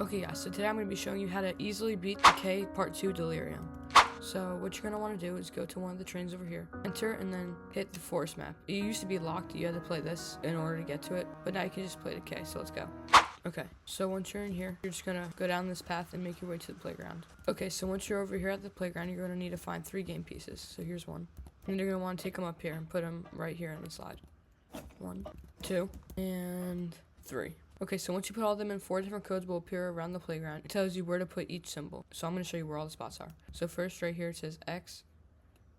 Okay guys, so today I'm going to be showing you how to easily beat Decay Part 2 Delirium. So what you're going to want to do is go to one of the trains over here, enter, and then hit the forest map. It used to be locked, you had to play this in order to get to it, but now you can just play Decay, so let's go. Okay, so once you're in here, you're just going to go down this path and make your way to the playground. Okay, so once you're over here at the playground, you're going to need to find 3 game pieces. So here's one. And you're going to want to take them up here and put them right here in the slide. 1, 2, and 3. Okay, so once you put all of them in, 4 different codes will appear around the playground. It tells you where to put each symbol. So I'm going to show you where all the spots are. So first right here it says X,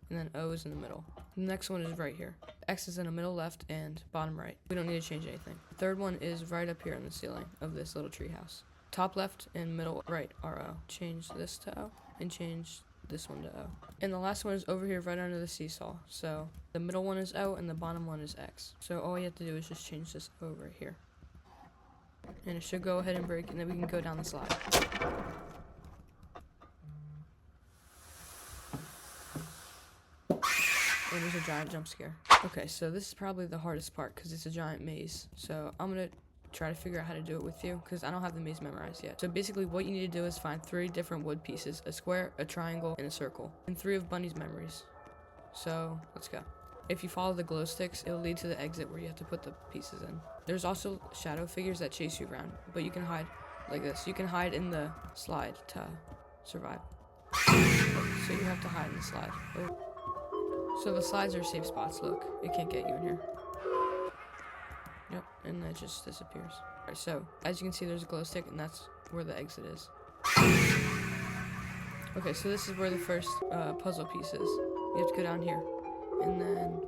and then O is in the middle. The next one is right here. X is in the middle left and bottom right. We don't need to change anything. Third one is right up here in the ceiling of this little tree house. Top left and middle right are O. Change this to O and change this one to O. And the last one is over here right under the seesaw. So the middle one is O and the bottom one is X. So all you have to do is just change this over here. And it should go ahead and break, and then we can go down the slide. And there's a giant jump scare. Okay, so this is probably the hardest part because it's a giant maze. So I'm going to try to figure out how to do it with you because I don't have the maze memorized yet. So basically what you need to do is find 3 different wood pieces, a square, a triangle, and a circle, and 3 of Bunny's memories. So let's go. If you follow the glow sticks, it'll lead to the exit where you have to put the pieces in. There's also shadow figures that chase you around, but you can hide like this. You can hide in the slide to survive. So you have to hide in the slide. Oh. So the slides are safe spots, look. It can't get you in here. Yep, and it just disappears. Alright, so as you can see there's a glow stick, and that's where the exit is. Okay, so this is where the first puzzle piece is. You have to go down here. And then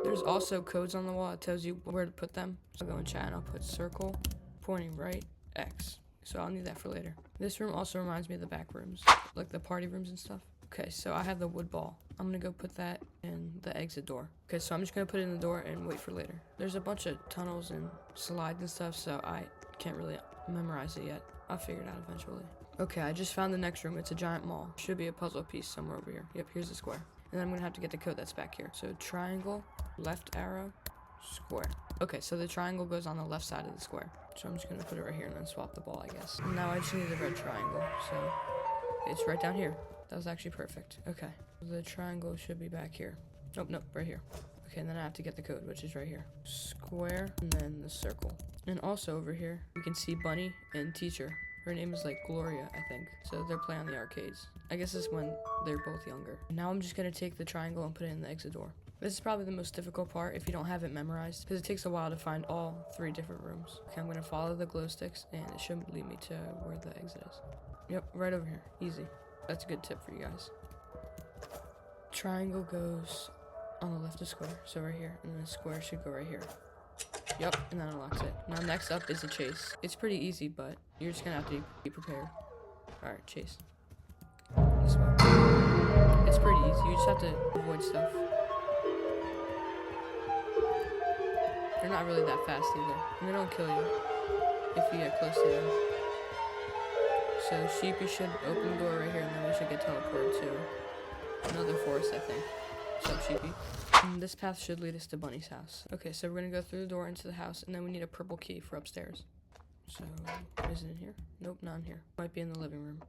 there's also codes on the wall. It tells you where to put them. So I'll go in chat and I'll put circle, pointing right, X. So I'll need that for later. This room also reminds me of the back rooms, like the party rooms and stuff. Okay, so I have the wood ball. I'm gonna go put that in the exit door. Okay, so I'm just gonna put it in the door and wait for later. There's a bunch of tunnels and slides and stuff, so I can't really memorize it yet. I'll figure it out eventually. Okay, I just found the next room. It's a giant mall. Should be a puzzle piece somewhere over here. Yep, here's the square. And then I'm gonna have to get the code that's back here. So triangle, left arrow, square. Okay, so the triangle goes on the left side of the square. So I'm just gonna put it right here and then swap the ball, I guess. And now I just need the red triangle. So it's right down here. That was actually perfect. Okay, the triangle should be back here. Nope, right here. Okay, and then I have to get the code, which is right here. Square, and then the circle. And also over here, we can see Bunny and Teacher. Her name is like Gloria, I think. So they're playing on the arcades. I guess this is when they're both younger. Now I'm just gonna take the triangle and put it in the exit door. This is probably the most difficult part if you don't have it memorized, because it takes a while to find all 3 different rooms. Okay, I'm gonna follow the glow sticks, and it should lead me to where the exit is. Yep, right over here. Easy. That's a good tip for you guys. Triangle goes on the left of square, so right here, and then the square should go right here. Yep, and that unlocks it. Now next up is the chase. It's pretty easy, but you're just gonna have to be prepared. Alright, chase. This way. It's pretty easy. You just have to avoid stuff. They're not really that fast either. And they don't kill you if you get close to them. So Sheepy should open the door right here, and then we should get teleported to another forest, I think. What's up, Sheepy? And this path should lead us to Bunny's house. Okay, so we're gonna go through the door into the house, and then we need a purple key for upstairs. So, is it in here? Nope, not in here. Might be in the living room.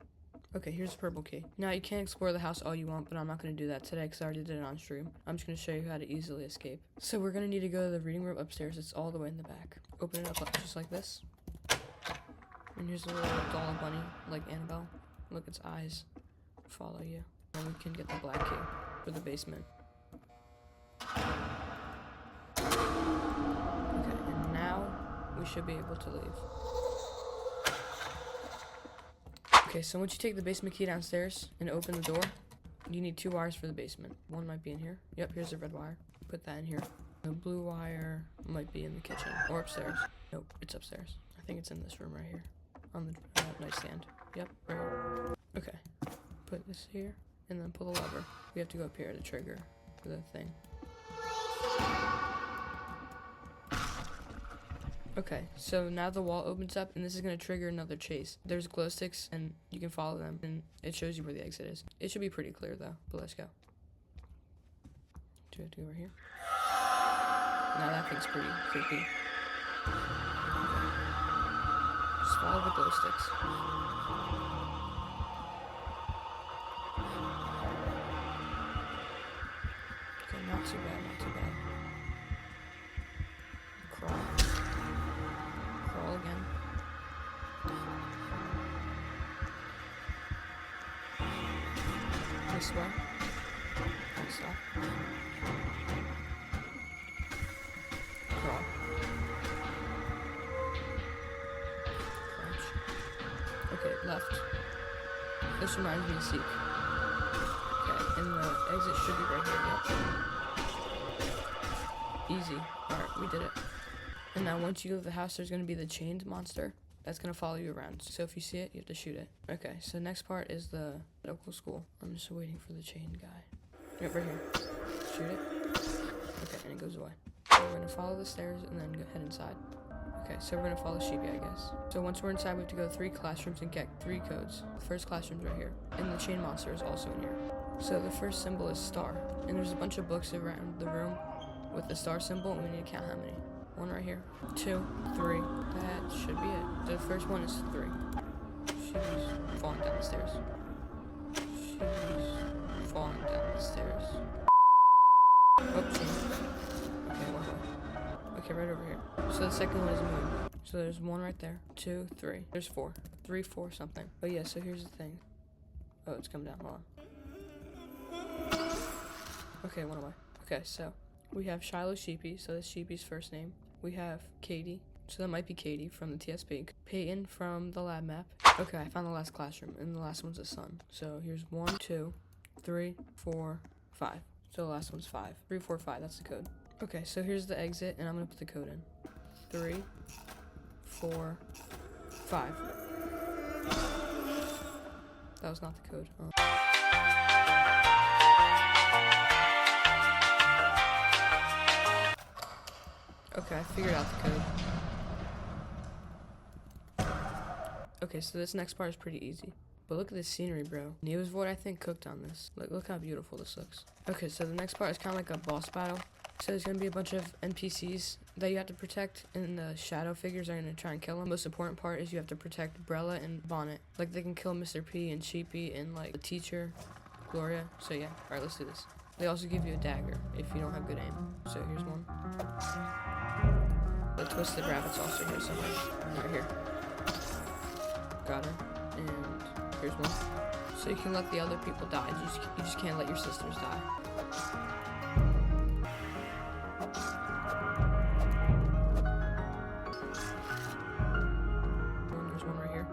Okay, here's the purple key. Now, you can explore the house all you want, but I'm not gonna do that today because I already did it on stream. I'm just gonna show you how to easily escape. So we're gonna need to go to the reading room upstairs. It's all the way in the back. Open it up just like this. And here's a little doll of Bunny, like Annabelle. Look, its eyes follow you. And we can get the black key for the basement. Okay, and now we should be able to leave. Okay, so once you take the basement key downstairs and open the door, you need 2 wires for the basement. One might be in here. Yep, here's the red wire. Put that in here. The blue wire might be in the kitchen or upstairs. Nope, it's upstairs. I think it's in this room right here on the nightstand. Yep, right here. Okay, put this here and then pull the lever. We have to go up here to trigger the thing. Okay, so now the wall opens up, and this is going to trigger another chase. There's glow sticks, and you can follow them, and it shows you where the exit is. It should be pretty clear, though, but let's go. Do we have to go over here? Now that thing's pretty creepy. Okay. Just follow the glow sticks. Okay, not too bad, not too bad. Crawl. Crawl again. This way. This way. Crawl. Crouch. Okay, left. This reminds me of Seek. Okay, and the exit should be right here, yep. Easy. Alright, we did it. And now once you leave the house, there's going to be the chained monster that's going to follow you around. So if you see it, you have to shoot it. Okay, so next part is the local school. I'm just waiting for the chained guy. Yep, right here. Shoot it. Okay, and it goes away. So we're going to follow the stairs and then go head inside. Okay, so we're going to follow Sheepy, I guess. So once we're inside, we have to go to 3 classrooms and get 3 codes. The first classroom's right here. And the chain monster is also in here. So the first symbol is star. And there's a bunch of books around the room with the star symbol, and we need to count how many. 1 right here. 2, 3. That should be it. The first one is 3. She's falling down the stairs. She's falling down the stairs. Oh, chain. Okay, 1 more. Okay, right over here. So the second one is moon. So there's 1 right there. 2, 3. There's 4. 3, 4 something. But yeah, so here's the thing. Oh, it's coming down. Hold on. Okay, 1 away. Okay, so we have Shiloh Sheepy, so that's Sheepy's first name. We have Katie, so that might be Katie from the TSP. Peyton from the lab map. Okay, I found the last classroom, and the last one's the sun. So here's 1, 2, 3, 4, 5. So the last one's 5. 3, 4, 5, that's the code. Okay, so here's the exit, and I'm gonna put the code in. 3, 4, 5. That was not the code. Oh. Okay, I figured out the code. Okay, so this next part is pretty easy. But look at this scenery, bro. Neo's Void, I think, cooked on this. Look how beautiful this looks. Okay, so the next part is kind of like a boss battle. So there's going to be a bunch of NPCs that you have to protect, and the shadow figures are going to try and kill them. The most important part is you have to protect Brella and Bonnet. Like, they can kill Mr. P and Sheepy and, like, the teacher, Gloria. So, yeah. Alright, let's do this. They also give you a dagger if you don't have good aim. So, here's one. The Twisted Rabbit's also here somewhere. Right here. Got her. And here's one. So you can let the other people die. You just can't let your sisters die. There's one right here.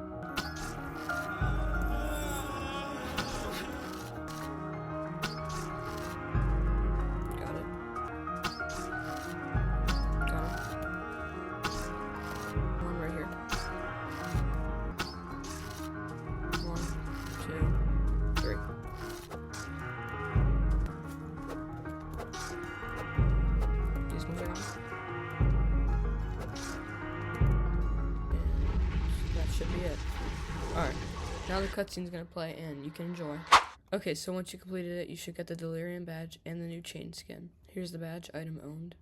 Got it. Got him. One right here. 1, 2, 3. These ones are gone. And that should be it. Alright, now the cutscene's gonna play and you can enjoy. Okay, so once you completed it, you should get the Delirium badge and the new chain skin. Here's the badge, item owned.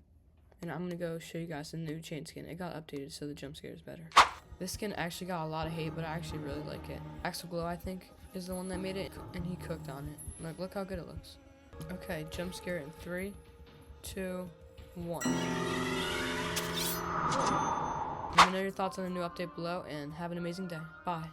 And I'm gonna go show you guys the new chain skin. It got updated so the jump scare is better. This skin actually got a lot of hate, but I actually really like it. Axel Glow, I think, is the one that made it, and he cooked on it. Like, look how good it looks. Okay, jump scare in 3, 2, 1. Let me know your thoughts on the new update below, and have an amazing day. Bye.